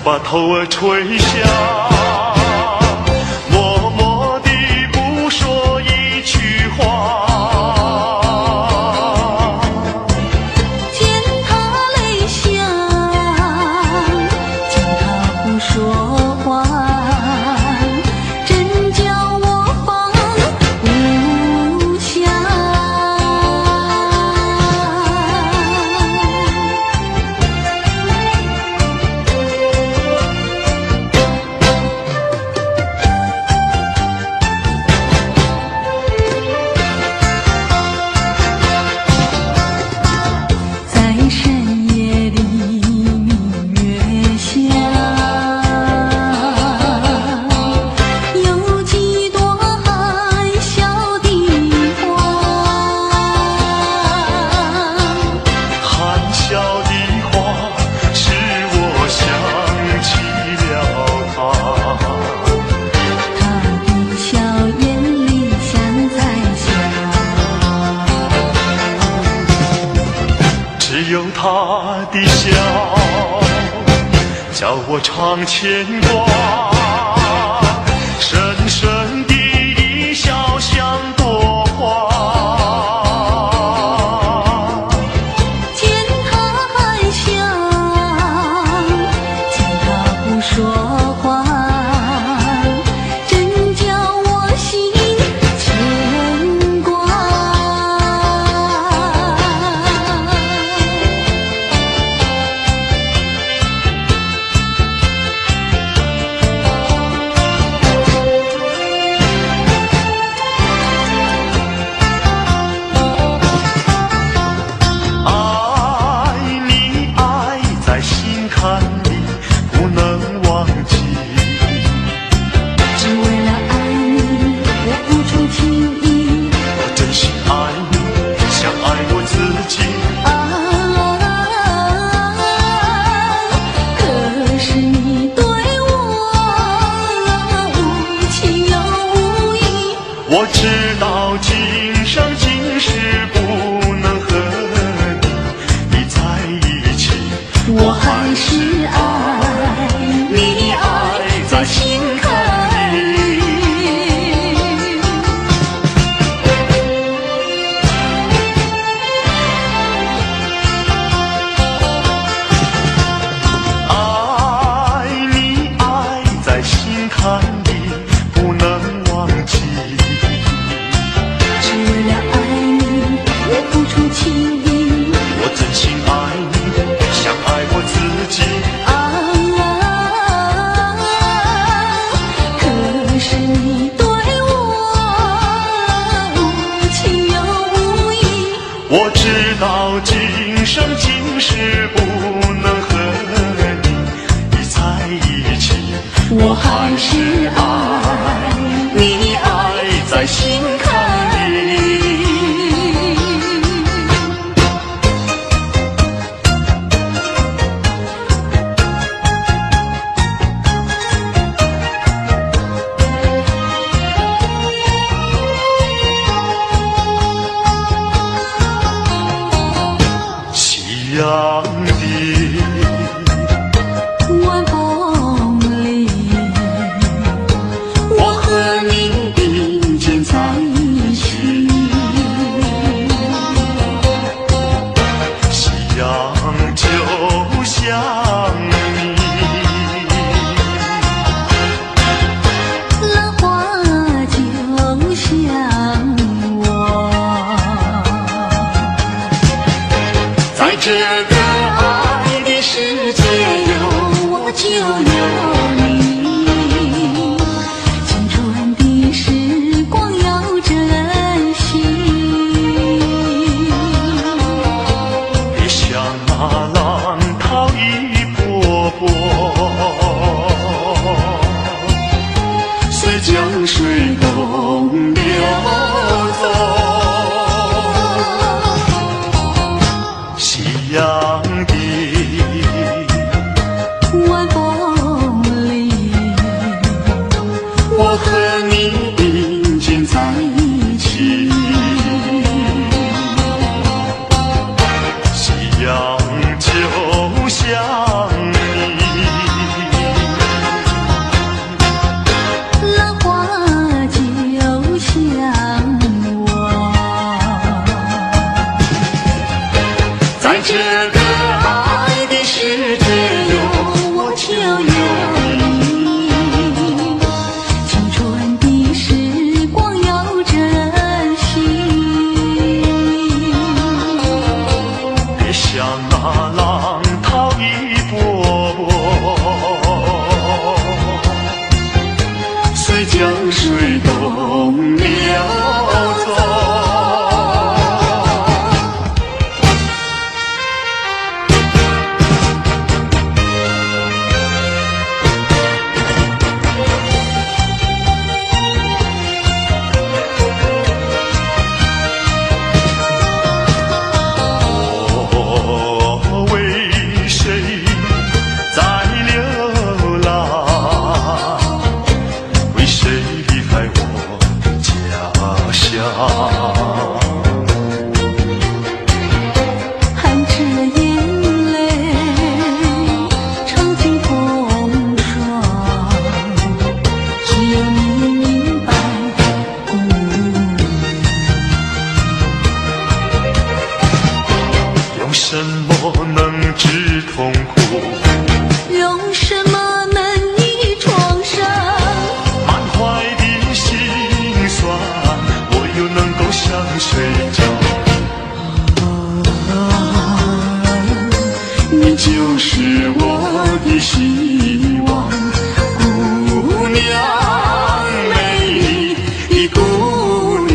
把头儿垂下，默默地不说一句话。见他泪下，见他不说话，真叫我放不下。在深夜里明月下，有几朵含笑的花。含笑的花，使我想起了他。他的笑眼里像彩霞，只有他的笑，叫我常牵挂。深深的一笑像朵花。见他含笑，见他不说话，真叫我心牵挂。爱你爱在心坎里，不能忘记。只为了爱你，我付出情意。我真心爱你，像爱我自己。可是你对我无情又无义。我知道今生今世不能和你在一起，我还是爱你，爱在心坎里。爱你爱在心坎里，不能忘记。只为了爱你，我付出情意。我真心爱你，像爱我自己。可是你对我无情又无义。我知道今生今世不能和你在一起，我还是爱你，爱在心坎里。夕阳的晚风里，我和你并肩在一起。夕阳就像你，浪花就像我。在这个爱的世界有我就有你，青春的时光要珍惜。别像那浪涛一波波，随江水东流走。夕阳的晚风里，我和你并肩在一起。夕阳就像你，睡觉。你就是我的希望，姑娘，美丽的姑娘。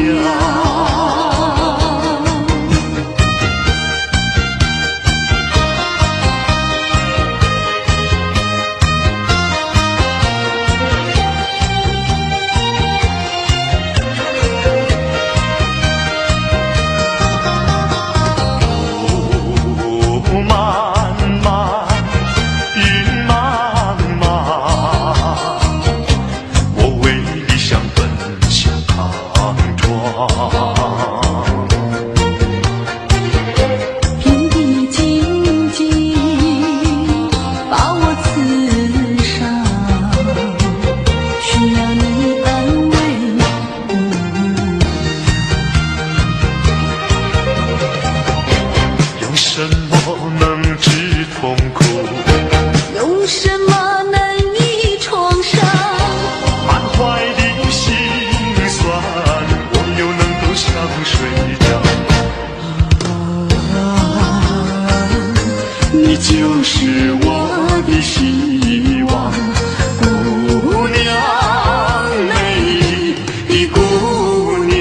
你就是我的希望，姑娘，美丽的姑娘。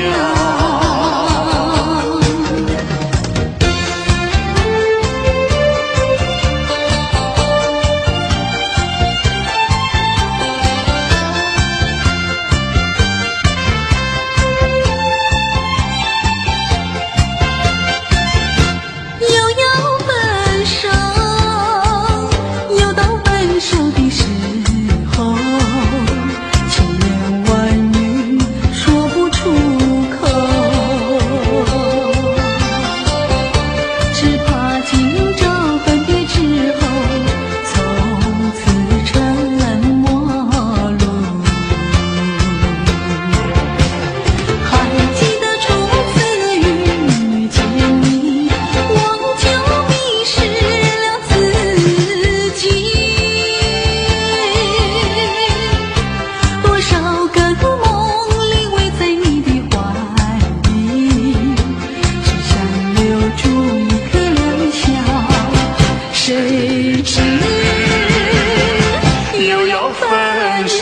谁知又要分手，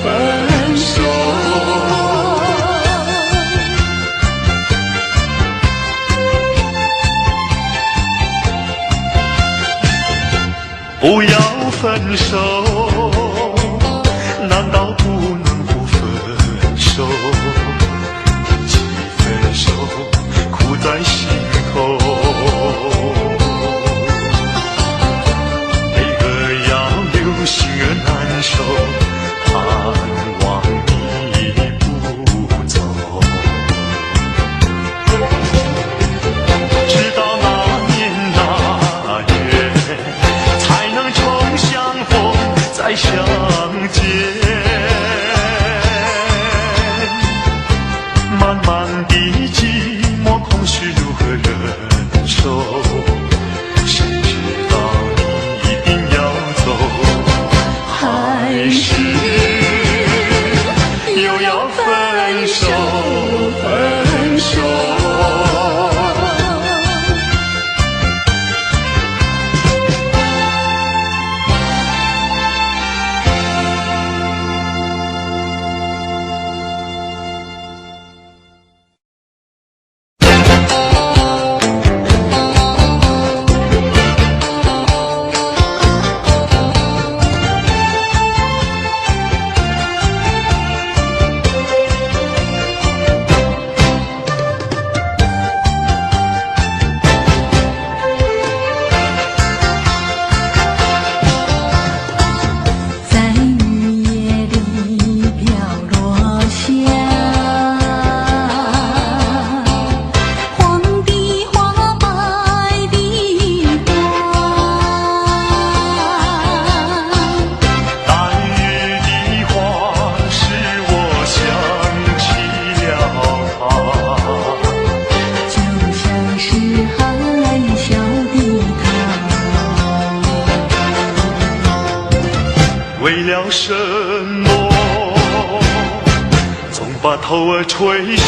分手。不要分手，难道不能不分手？一起分手，苦在心头。心儿难受，盼望你不走。直到那年那月，才能重相逢再相见。漫漫的寂寞空虚如何忍受？谁知道你一定要走。还是又要分手，分手。为了什么，总把头儿垂下？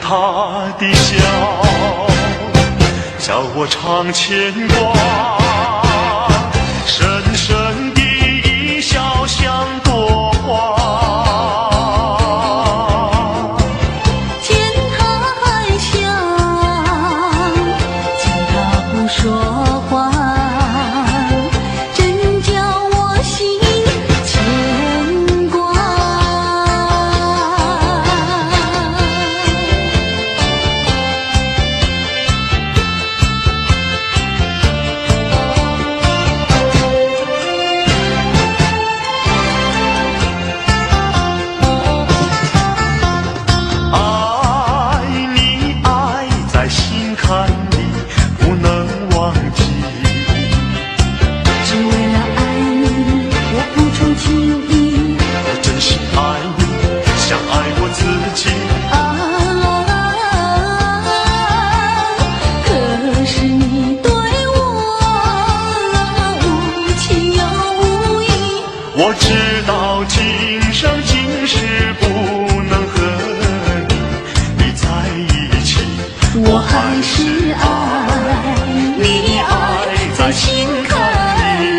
他的笑，叫我常牵挂。深深的一笑像朵花，见他含笑，见他不说话，真叫我心牵挂。看你不能忘记，只为了爱你，我付出情意，我真心爱你，像爱我自己。可是你对我无情又无义，我知道今生今世不能和你在一起，我还是爱你，爱在心坎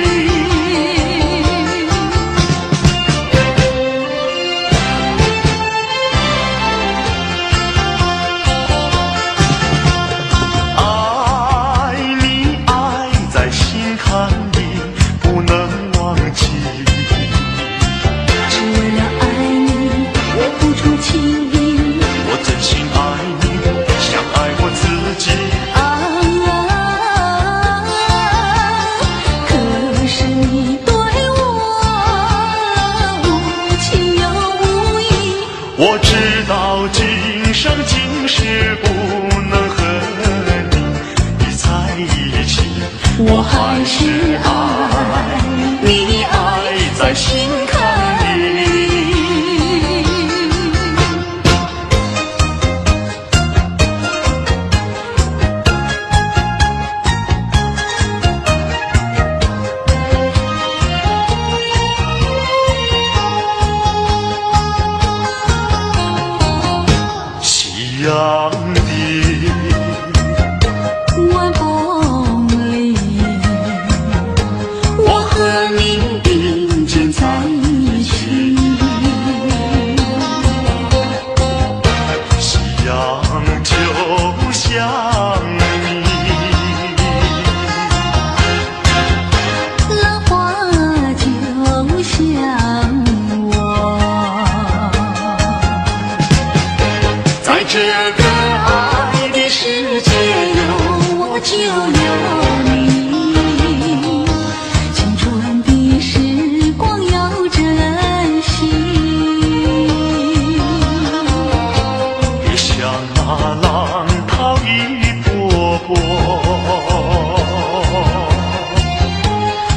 里。爱你，爱在心坎里，不能忘记。只为了爱你，我付出情意，我真心爱你，像爱我自己。可是你对我无情又无义，我知道今生今世不能和你在一起，我还是爱你，爱在心坎里。夕阳的晚风里，我和你并肩在一起。夕阳就像你，浪花就像我，在这个爱的世界有我就有你，青春的时光要珍惜。别像那浪涛一波波，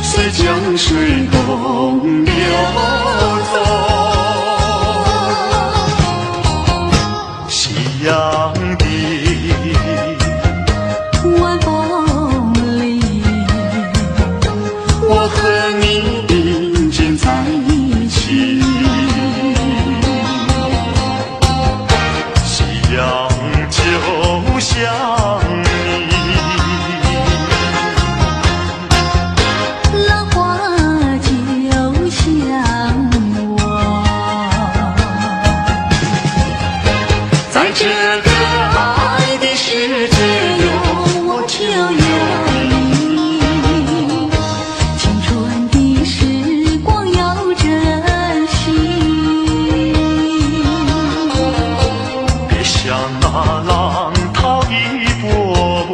随江水东流走。夕阳的晚风里，我和你并肩在一起，夕阳就像你，浪花就像我，在这个爱的世界有我就有你，青春的时光要珍惜。别像那浪涛一波波，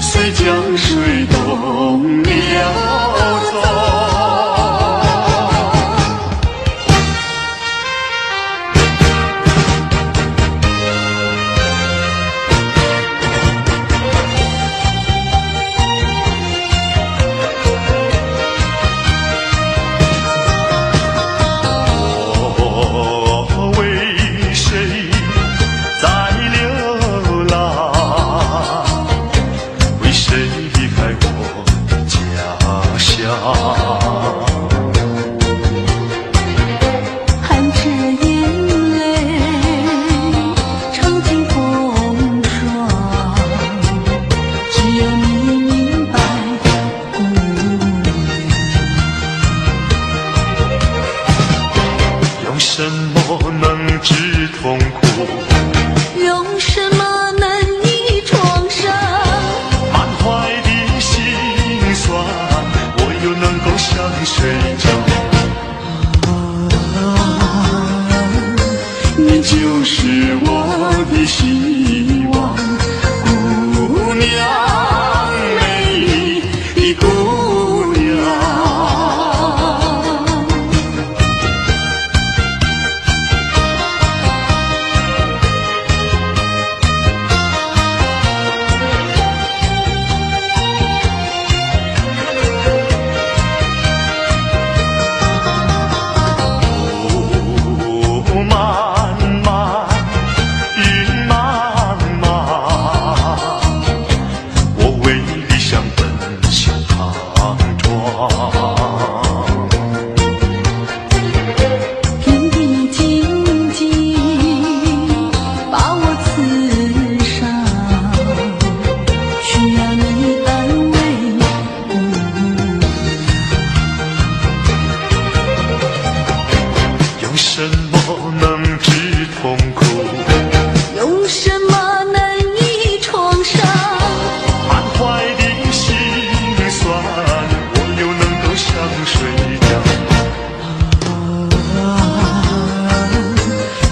随江水东流走。用什么能治痛苦？用什么能医创伤？满怀的心酸，我又能够向谁讲？你就是我的希望，姑娘，美丽的姑娘。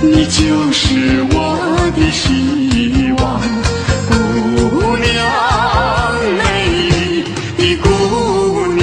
你就是我的希望，姑娘，美丽的姑娘。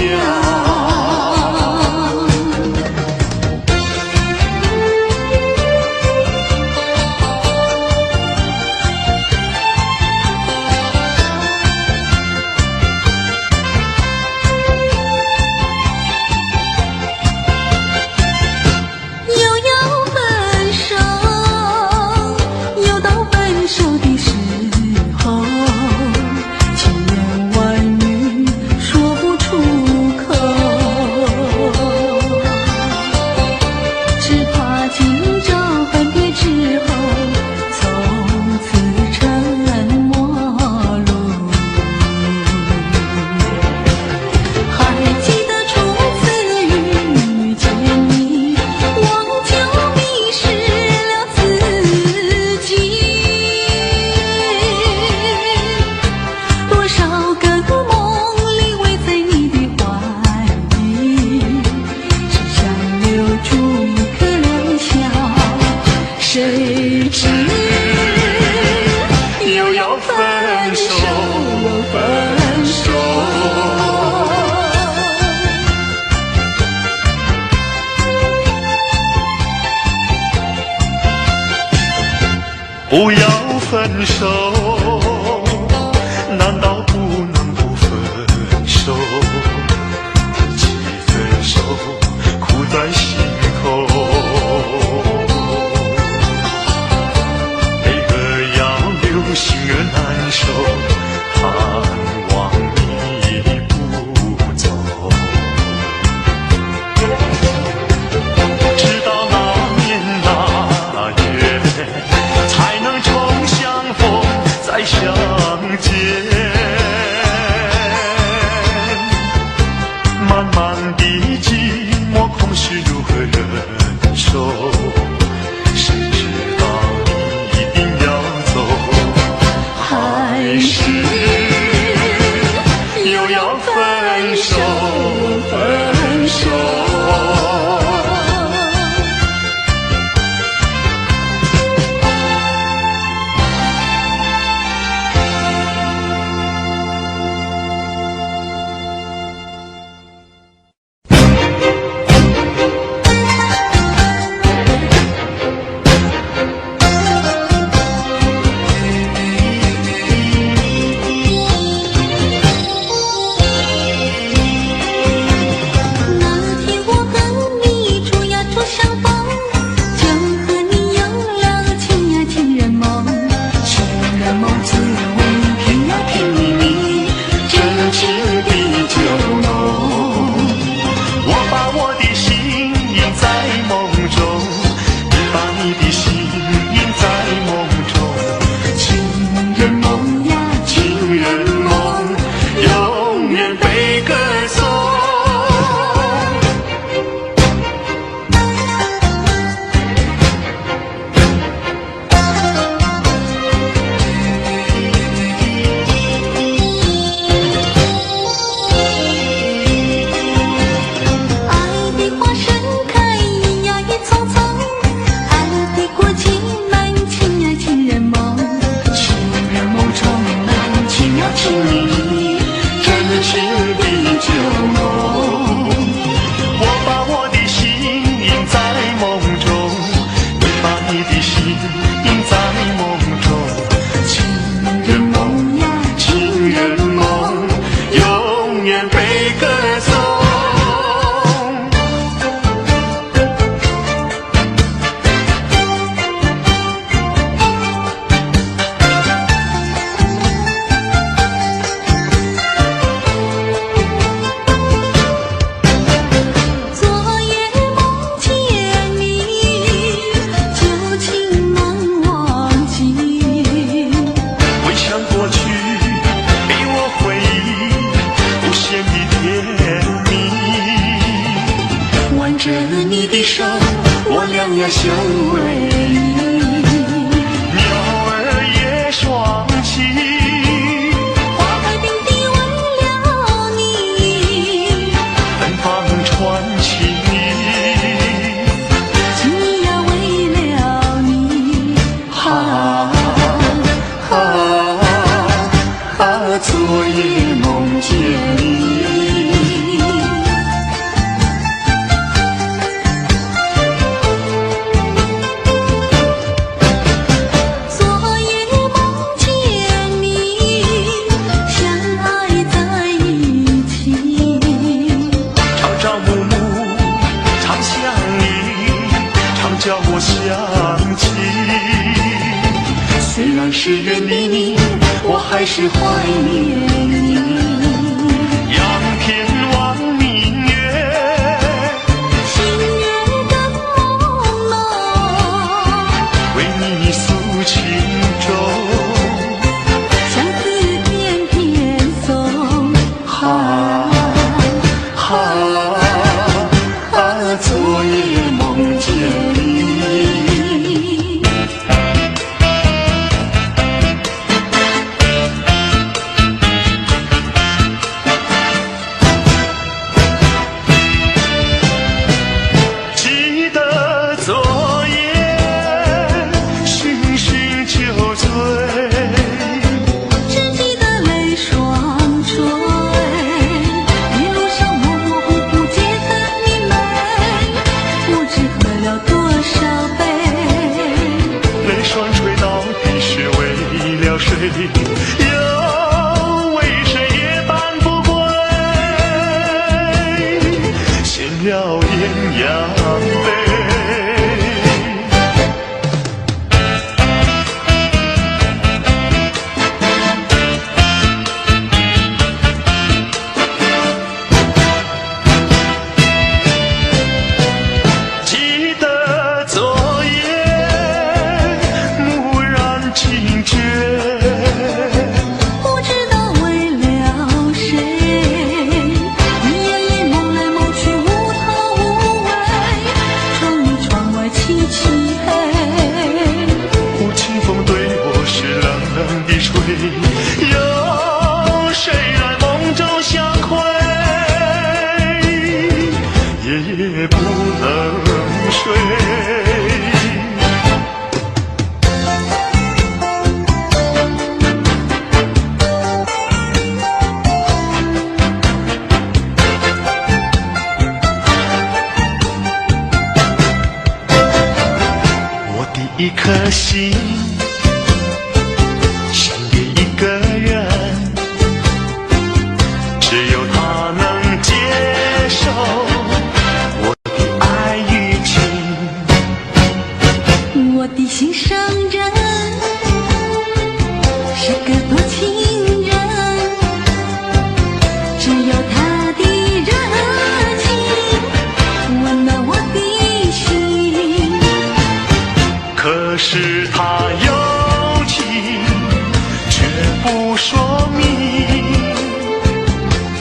谁知又要分手，分手。不要分手，难道不能不分手？提起分手，苦在心头。心儿难受，盼望你不走。直到那年那月，才能重相逢在我俩呀相偎依。鸟儿也双栖，花开并蒂为了你，芬芳传奇。情意呀为了你，昨夜梦见你。昨夜梦见你，相爱在一起。朝朝暮暮常想你，常叫我想起。虽然是远离你，我还是怀念你。仰天望明月，星月的朦胧，为你诉情衷。相思片片送，昨夜梦见你。记得昨夜醺醺酒醉，只记得泪双垂，一路上模模糊糊记得你美，不知喝了多少杯。泪双垂到底是为了谁？又为谁夜半不归？闲了鸳鸯杯。记得昨夜蓦然惊觉，不知道为了谁，你夜里梦来梦去无头无尾，窗里窗外漆漆黑。忽清风对我是冷冷地吹，有谁来梦中相会？夜夜不能睡。我的一颗心献给一个人，只有他能接受我的爱与情。我的心上人是个多情人，只有他的热情温暖我的心。可是他有情却不说明，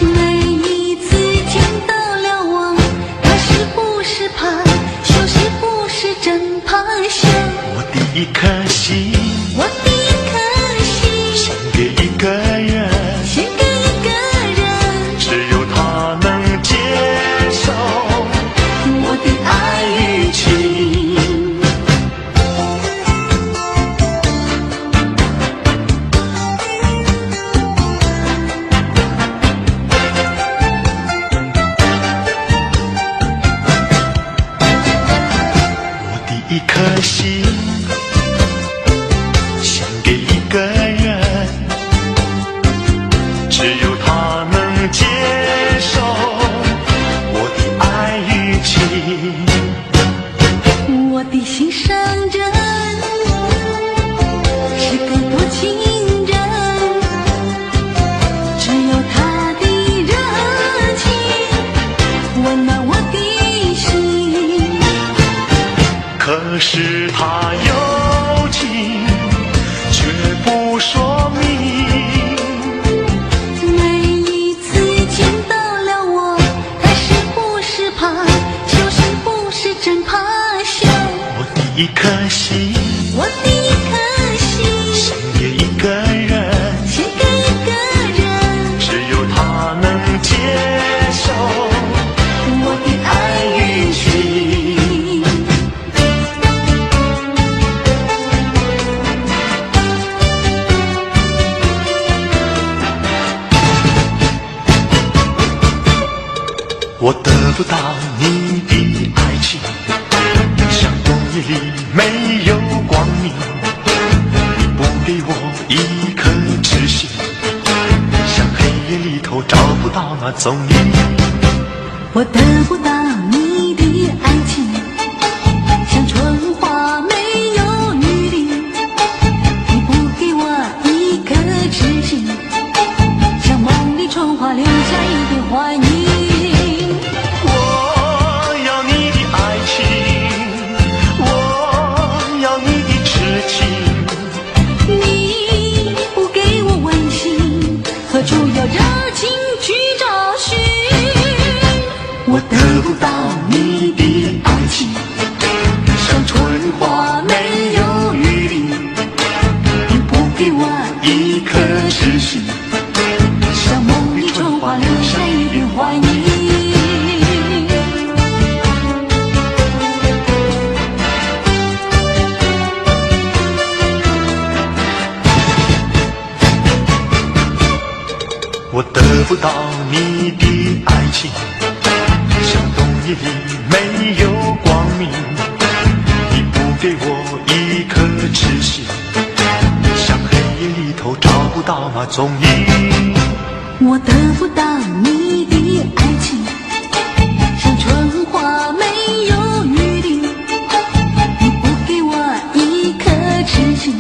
每一次见到了我，他是不是怕羞，是不是真怕羞？我的一颗心我的一颗心献给一个人，献给一个人，只有他能接受我的爱与情。我的一颗心献给一个人，只有他能接受我的爱与情。我的心上人是个多情人，只有他的热情温暖我的心。可是他有情却不说明，每一次见到了我，他是不是怕羞，是不是真怕羞？一颗心，我的一颗心，献给一个人，献给一个人，只有他能接受我的爱与情。我得不到你的爱情，像冬夜里没有光明，你不给我一颗痴心，像黑夜里头找不到那踪影。我得不到你的爱情，像春花没有雨淋，你不给我一颗痴心，像梦里春花留下一点幻影。何处有热情去找寻？我得不到你的爱情，像春花没有雨淋，你不给我一颗痴心，像梦里春花留下一点幻影。我得不到你的爱情，像冬夜里没有光明，你不给我一颗痴心，像黑夜里头找不到那踪影。我得不到你的爱情，像春花没有雨淋，你不给我一颗痴心，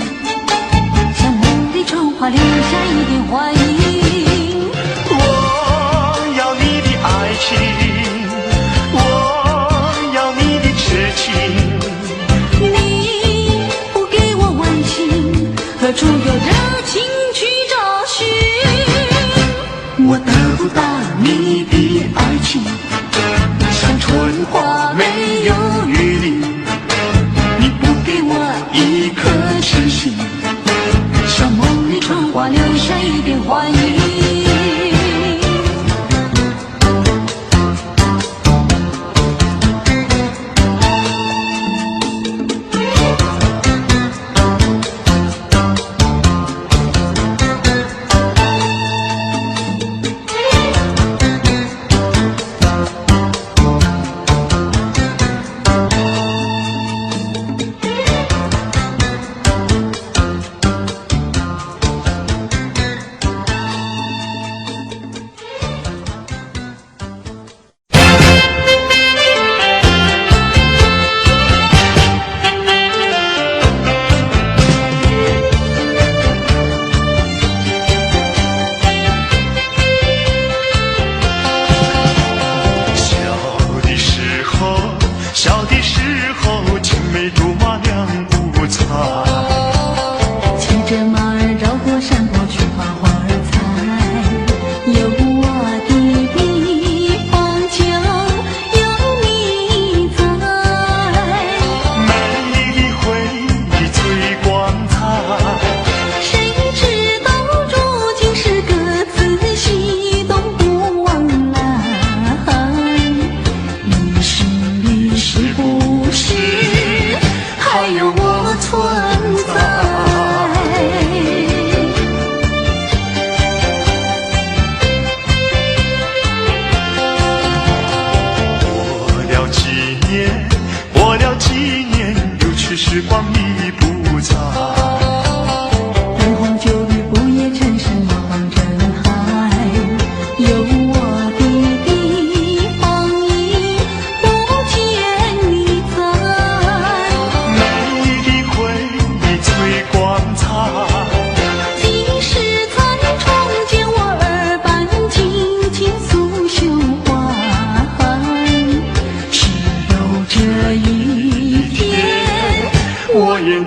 像梦里春花留下一点幻影。我要你的痴情，你不给我温馨，何处有热情去找寻？我得不到你的爱情，像春花没有雨淋，你不给我一颗痴心，像梦里春花留下一点幻影。小的时候青梅竹马两不猜，骑着马儿绕过山坡去花花儿采，有我的地方就有你在，美丽的回忆最光彩，谁知道如今是各自西东不往来，你是不是还有我存在？过了几年，有去时光已不在。灯红酒绿，不夜城市茫茫人海，有我的地方已不见你在。美丽的回忆最光彩，几时才重见我耳畔轻轻诉胸怀？只有这一天，我也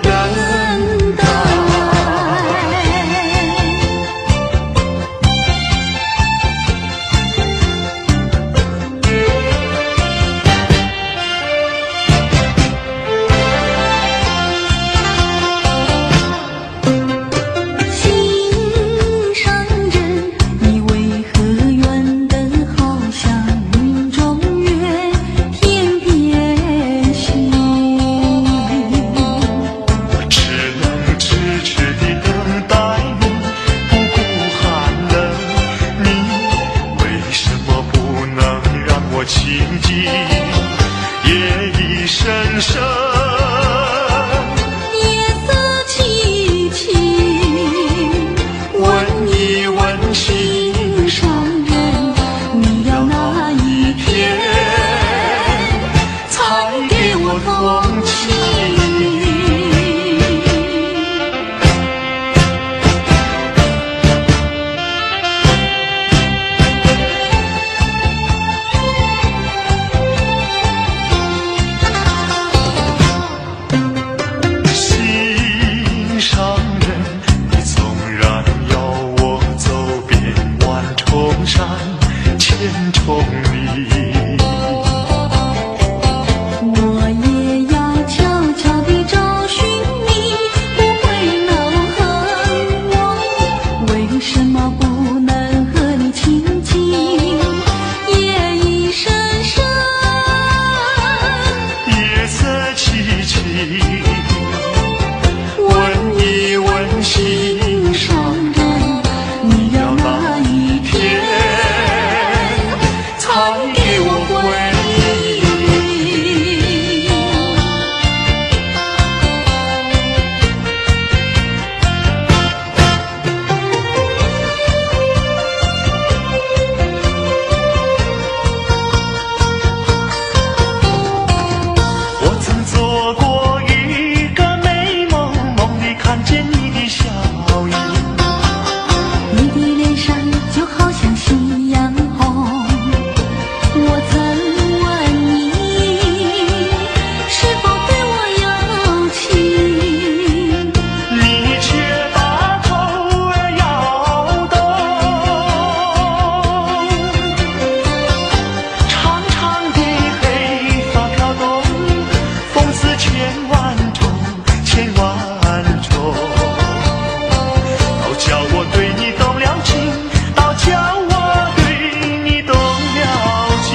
问一问心上人，你要哪一天才给我回应？我曾做过一个美梦，梦里看见你的笑颜，你的脸上就好像夕阳红。我曾问你是否对我有情，你却把头摇动。长长的黑发飘动，风似千万种，千万种。都叫我对你动了情，都叫我对你动了情。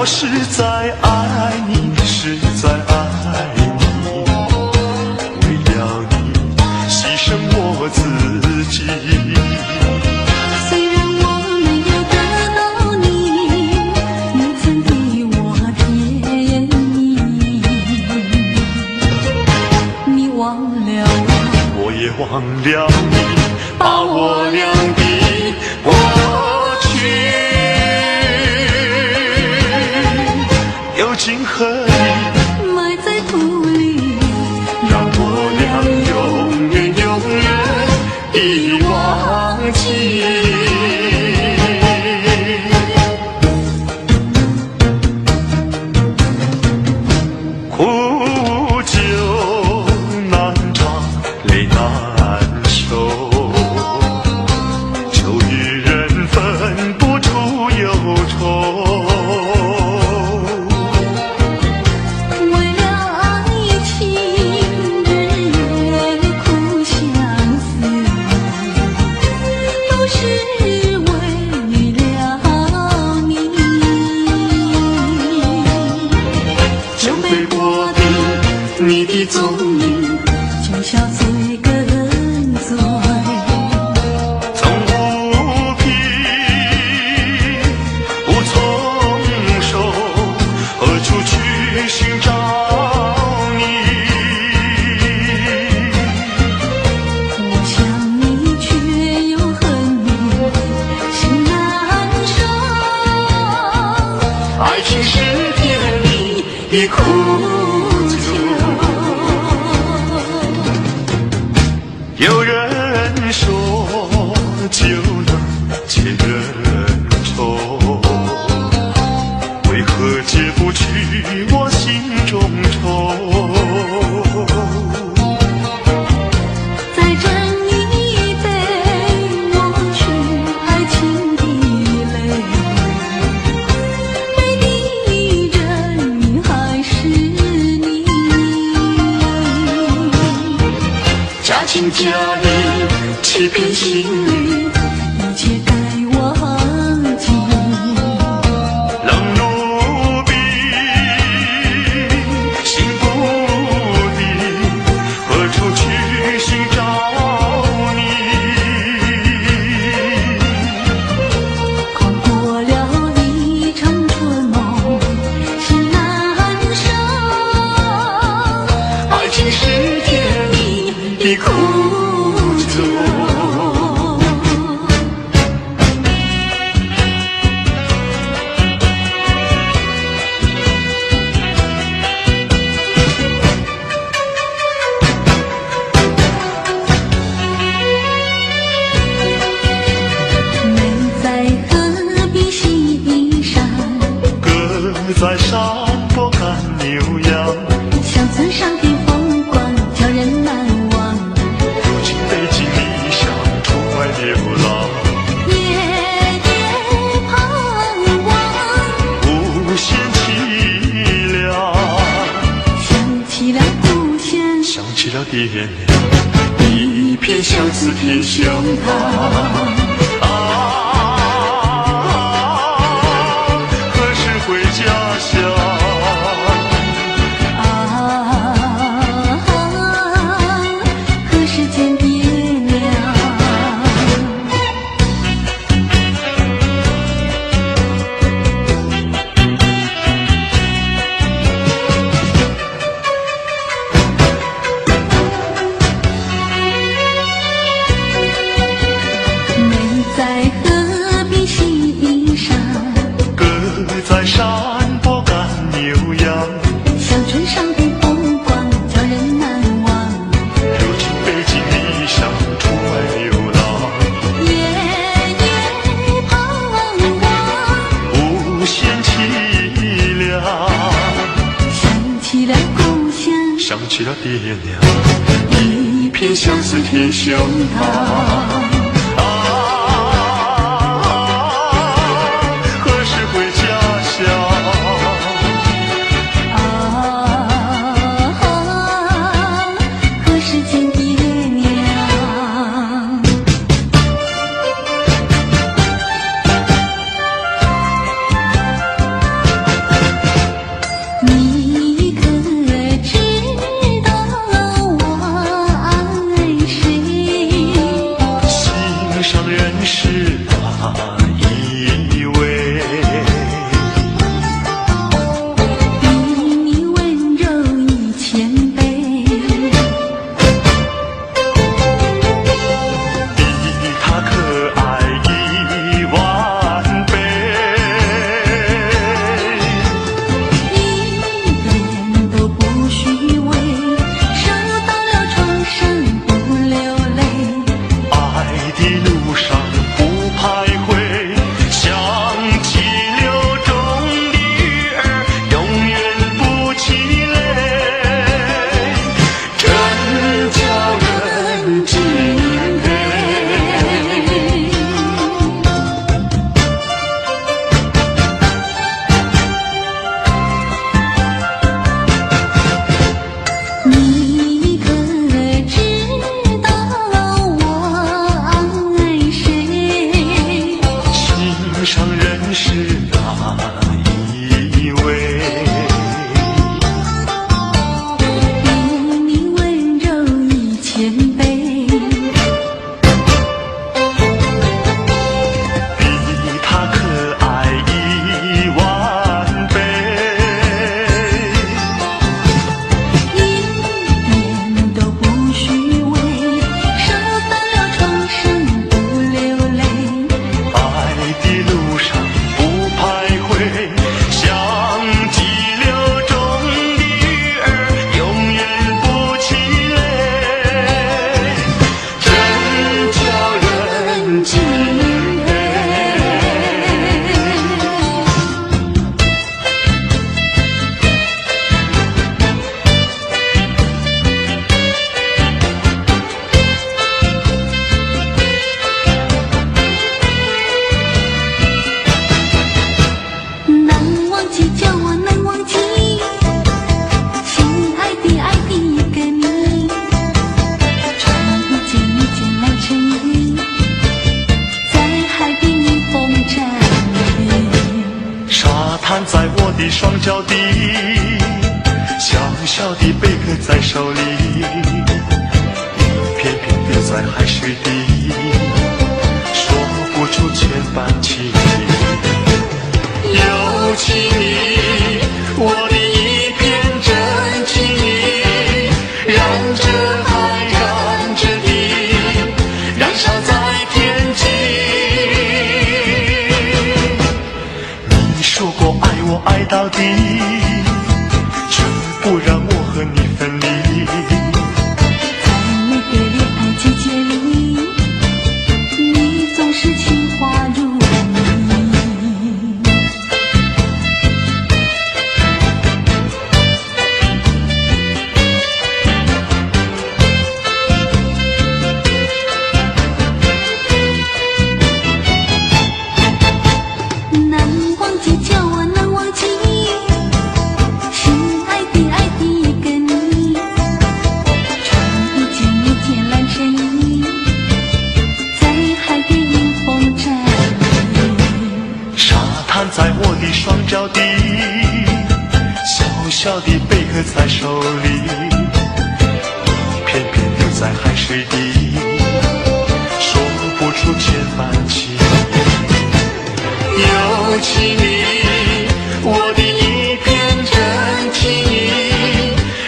我是在爱你，是在爱你，为了你牺牲我自己。虽然我没有得到你，你曾给我甜蜜，你忘了我，我也忘了你，把我俩的过去又今何以埋在土里，让我俩永远永远地忘记。苦酒难尝，泪难收，酒与人分不出忧愁。为了爱情日夜苦相思，都是为了你。酒杯过的你的踪影，酒笑醉跟醉，从无凭无从手，何处去寻找你？我想你却又恨你，心难受。爱情是甜蜜的苦酒，有人说酒能解人愁，为何解不去我心中愁？再斟一杯，忘去爱情的泪，美丽人还是你。假情假意欺骗心灵，一切该忘记。冷如冰，心不定，何处去寻找你？跨过了一场春梦，心难受。爱情是甜蜜的苦酒。美在何必西山，歌在山坡看牛羊，乡村上的风光叫人难忘。如今背井离乡出外流浪，夜夜盼望，无限凄凉。想起了故乡，想起了爹娘，一片相思贴胸膛。何时回家乡？何时见爹娘？美在何必西山，歌在山坡赶牛羊，乡村上的风光叫人难忘。如今背井离乡出外流浪，夜夜盼望，无限凄凉。想起了故乡，想起了爹娘，一片相思贴胸膛。何时回家乡？何时见爹娘？人是哪一位？比你温柔1000倍，比他可爱10000倍。一点都不虚伪，受翻了床上不流泪。爱的路上不徘徊，像激流中的鱼儿，永远不气馁，真叫人敬佩。难忘记，叫我难忘记，亲爱的爱的一个你，穿一件一件蓝衬衣，在海边迎风站立。沙滩在我的双脚底，小小的贝壳在手里，一片片丢在海水底，说不出千般情意。有情意，我的一片真情意，燃着海，燃着地，燃烧在天际。你说过爱我爱到底，绝不让我和你分离。在每个恋爱季节里，你总是情话如蜜。难忘记，叫我难忘记，亲爱的爱的一个你，穿一件一件蓝衬衣，在海边迎风站立。沙滩在我的双脚底，小小的贝壳在手里，一片片丢在海水底，说不出千般情意。有情意，我的一片真情意，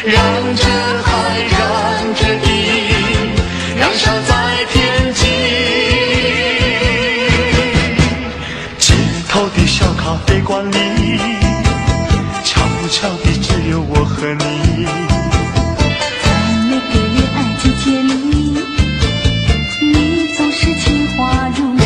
燃着海，燃着地，燃烧在天际。街头的小咖啡馆里，悄悄的只有我和你。在每个恋爱季节里，你总是情话如蜜。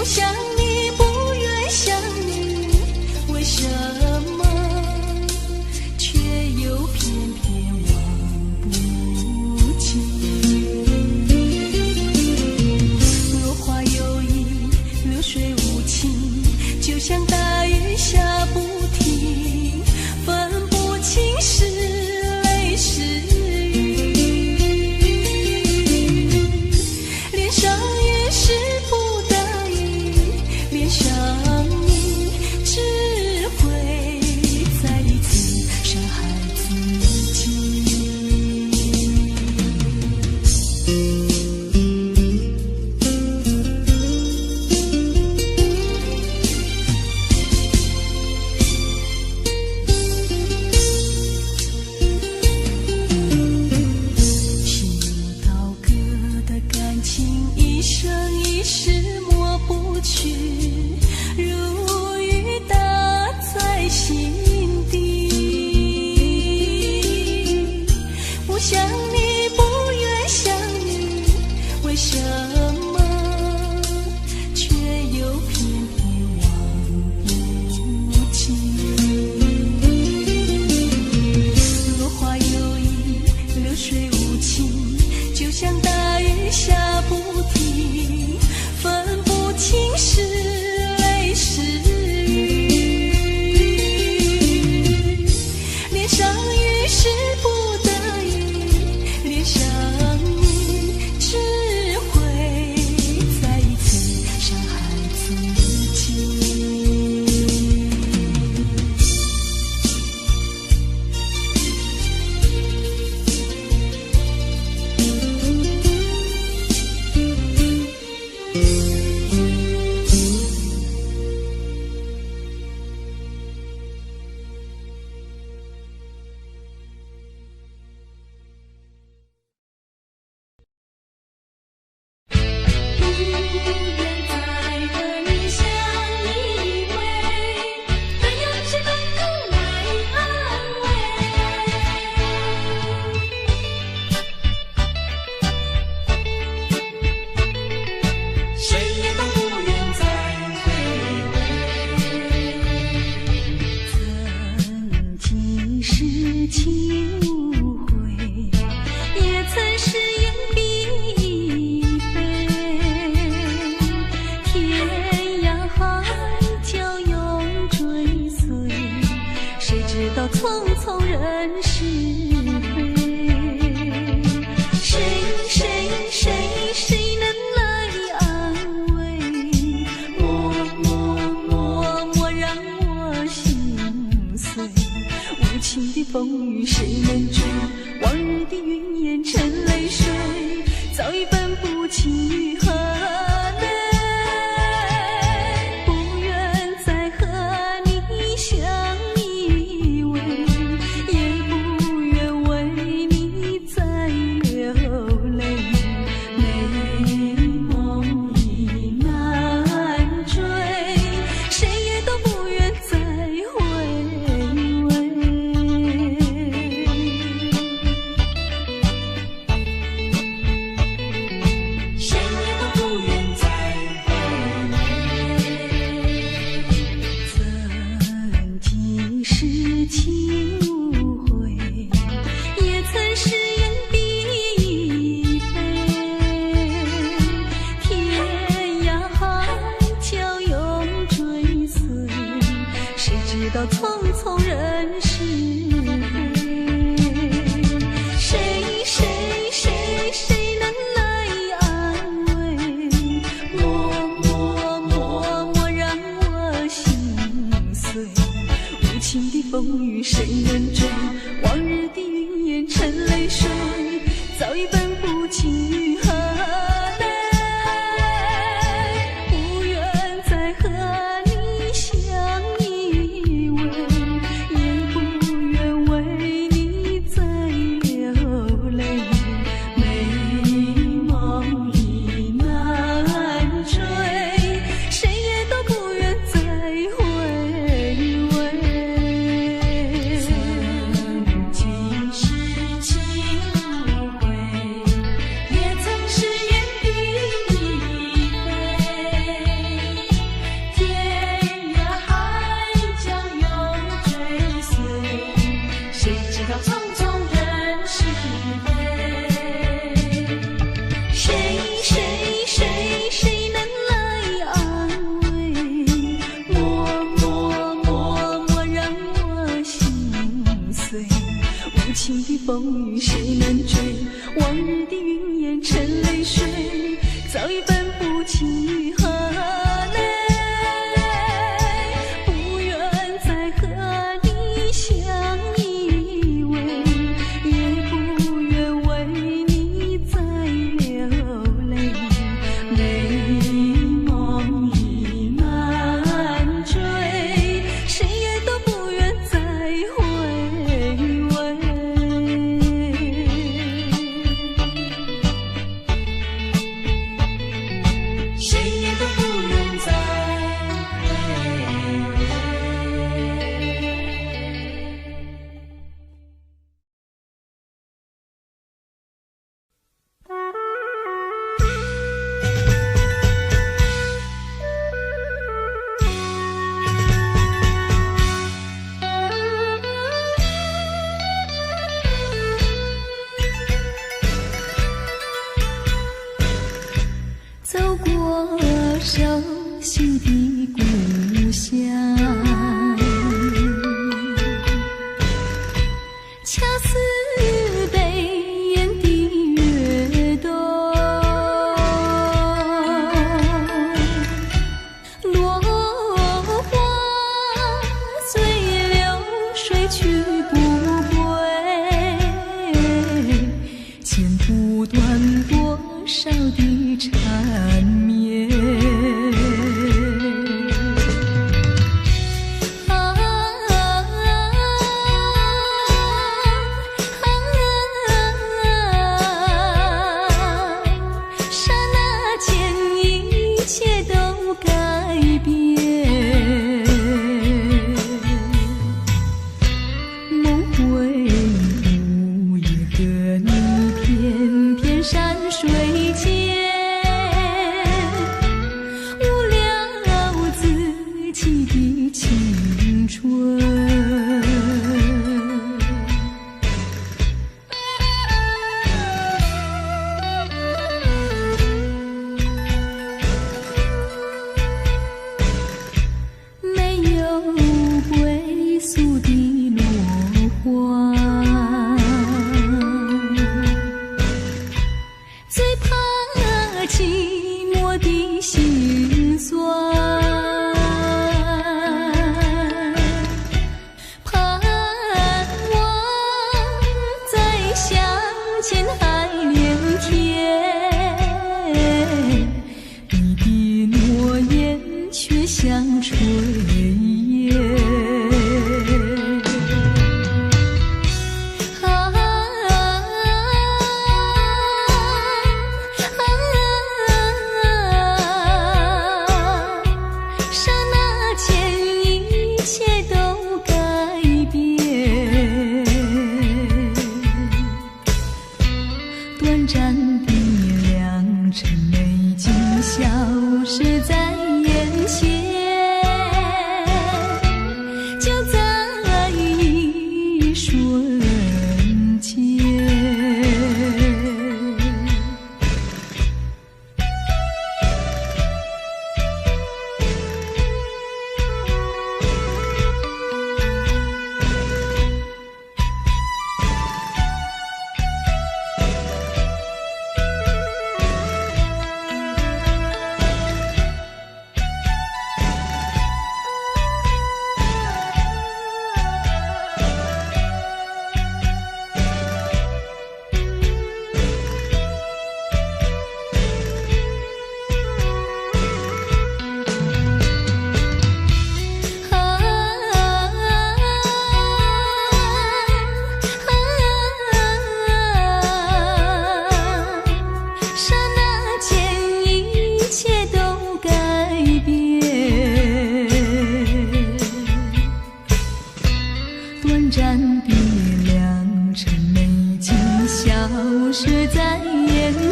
不想你，不愿想你，为什么却又偏偏忘不尽？落花有意，流水无情，就像大雨下不停，分不清是泪是雨。脸上也是不得已，脸上你只会再一次伤害自己。情如刀割的感情，一生一世抹不去，如雨打在心底。不想你，不愿想你，为什么却又偏偏忘不尽？落花有意，流水无情，就像大雨下不停，分不清是泪是雨。脸上雨是不得已，脸上你只会再一次伤害自己。不愿再和你相依偎，但又只能够来安慰。谁也都不愿再回味。曾经是情无悔，也曾是言必非。天涯海角永追随，谁知道匆匆人是非。谁能来安慰？默让我心碎。无情的风雨谁能追？往日的云烟成泪水，早已分不清雨和泪。不愿再和你相依偎，也不愿为你再流泪。美梦已难追，谁也都不愿再回味。风雨谁能追？往日的云烟成泪水，早已分不清雨和泪。不愿再和你相依偎，也不愿为你再流泪。美梦已难追，谁也都不愿再回味。谁也都不愿再回味。走过熟悉的故乡，恰似北雁的跃动，落花随流水去不归，剪不断多少的缠绵。刹那间一切都改变，梦回午夜和你翩翩山水间，无聊自己的青春。没有归宿的落花，最怕寂寞的心酸，盼望再相见还连天，你的诺言却像炊烟。刹那间一切都改变，短暂的良辰美景消失在眼前。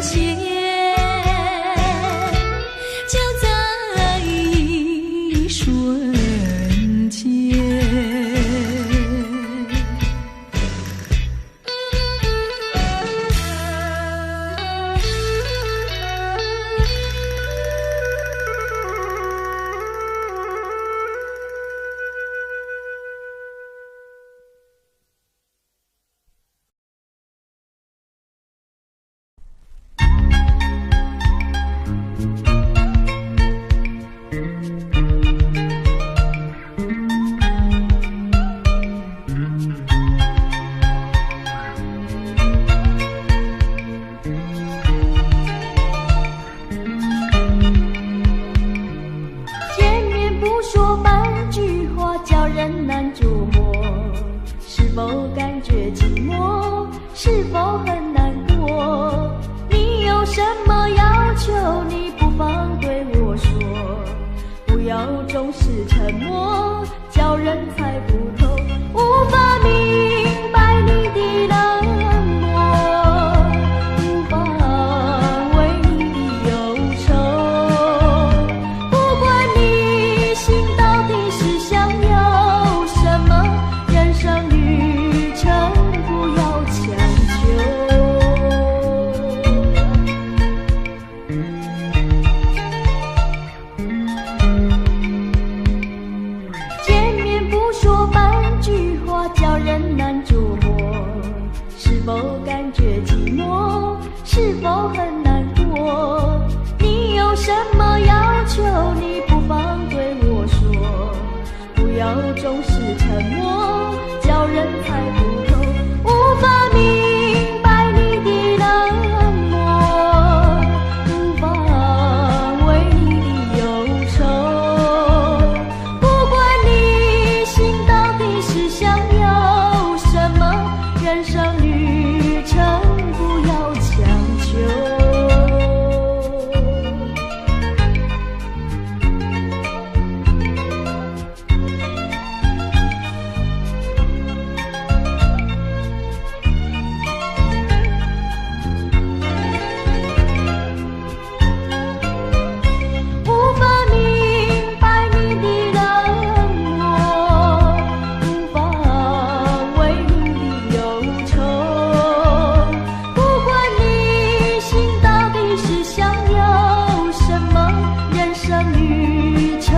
见面不说半句话，叫人难捉摸。是否感觉寂寞？是否很难过？你有什么要求？你不妨对我说，不要总是沉默，叫人猜不透，无法明白你的冷漠，无法为你的忧愁。不管你心到底是想要什么，人生旅程不要强求。见面不说半句话，叫人难捉摸。是否感觉寂寞？是否很难过？你有什么要求？你不妨对我说，不要总是沉默，叫人猜不透，无法明白你的冷漠，无法为你的忧愁。不管你心到底是想要什么，人生旅程不要强求。无法明白你的冷漠，无法为你的忧愁。不管你心到底是想要什么，人生旅程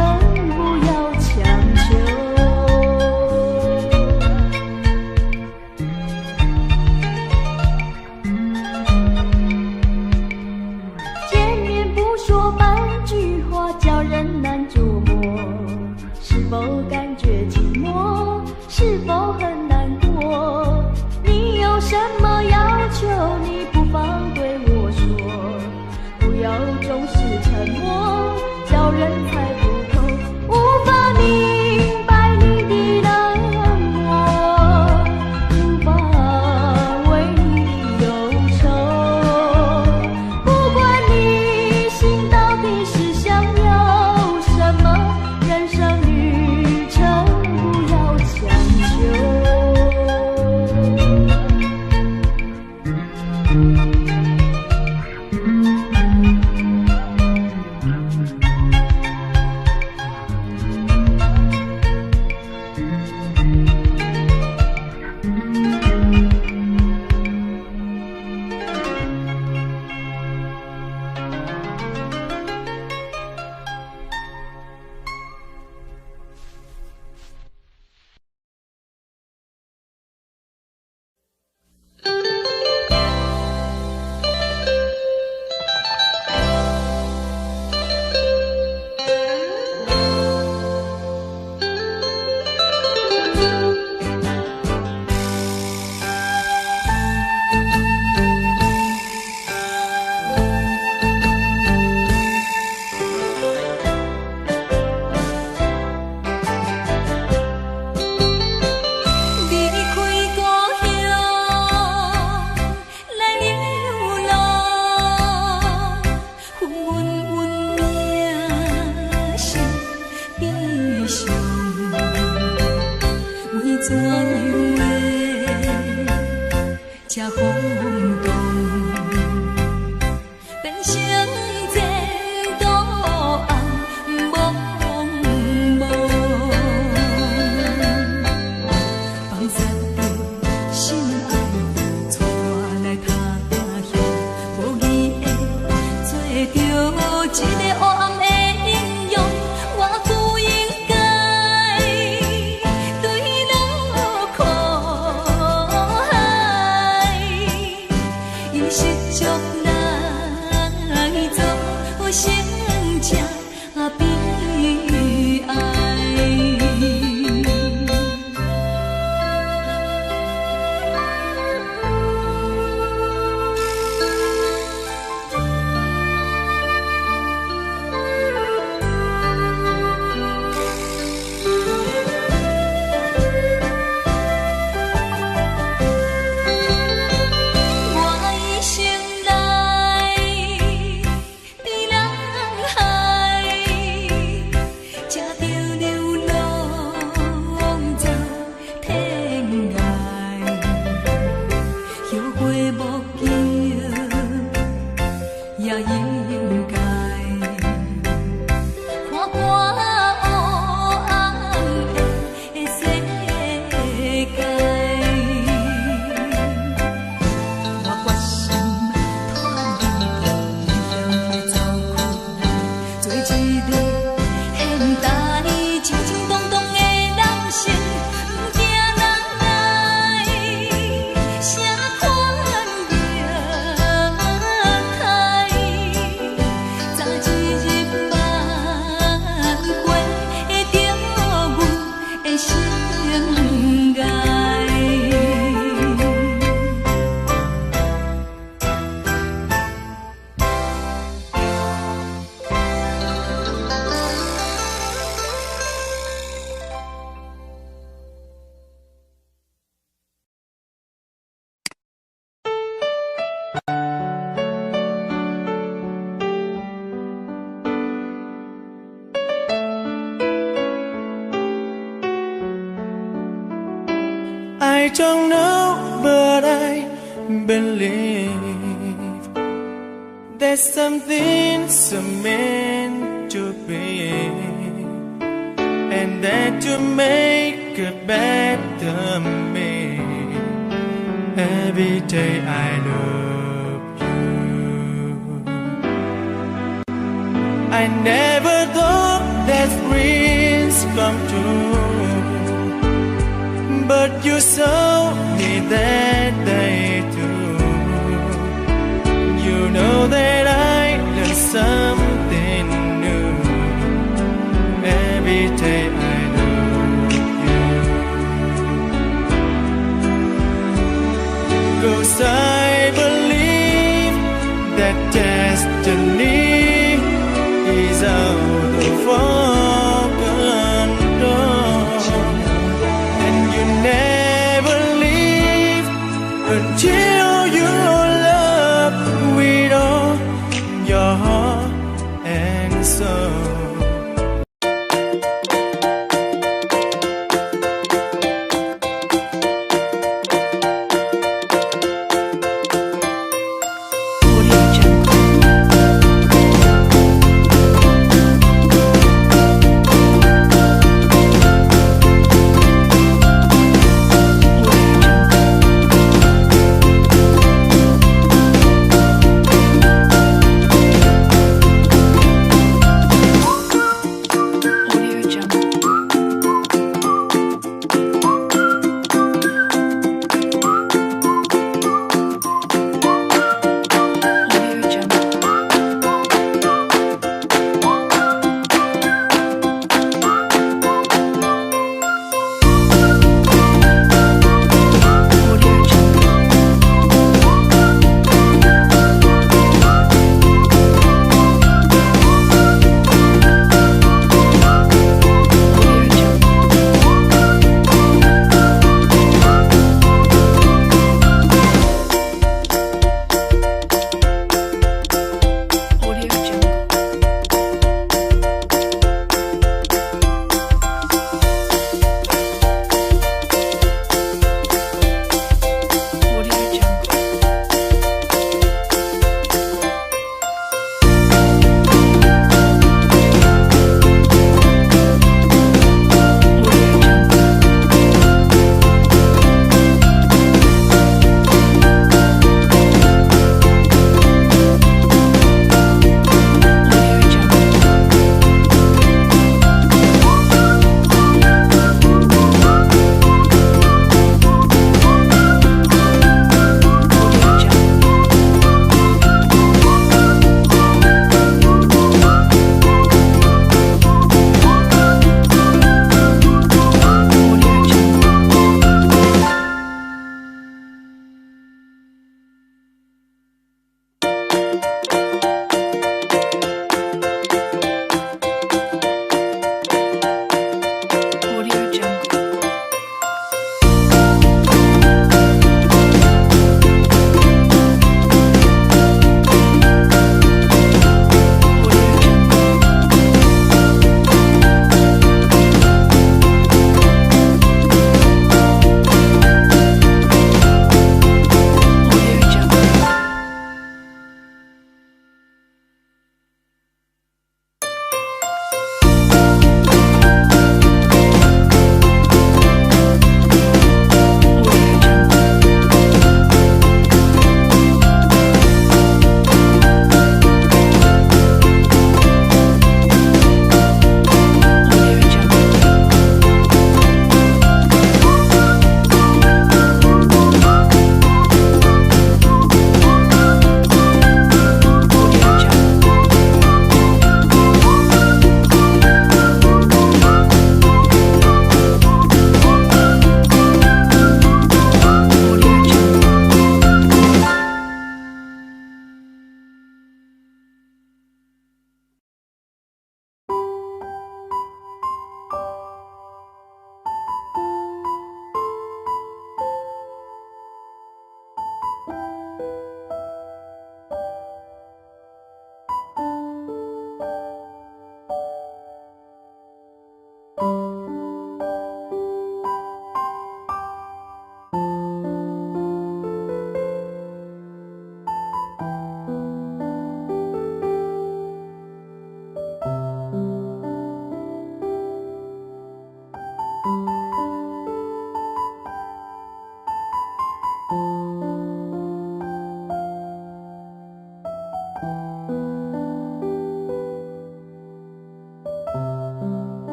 不要强求。见面不说半句话，叫人难捉摸。是否感觉寂寞？是否很难过？你有什么要求？你不妨对我说，不要总是沉默，叫人猜不透，无法明白你的冷漠，无法为你的忧愁。不管你心到底是想要什么，人生旅程不要强求。I don't know, but I believe there's something so meant to be, and that to make a better me. Every day I love you. I never thought that dreams come true, but you saw me that day too. You know that I learned something new. Every day I love you. 'Cause I believe that destiny is out of our control, and you never leave until you love with all your heart and soul.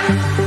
你。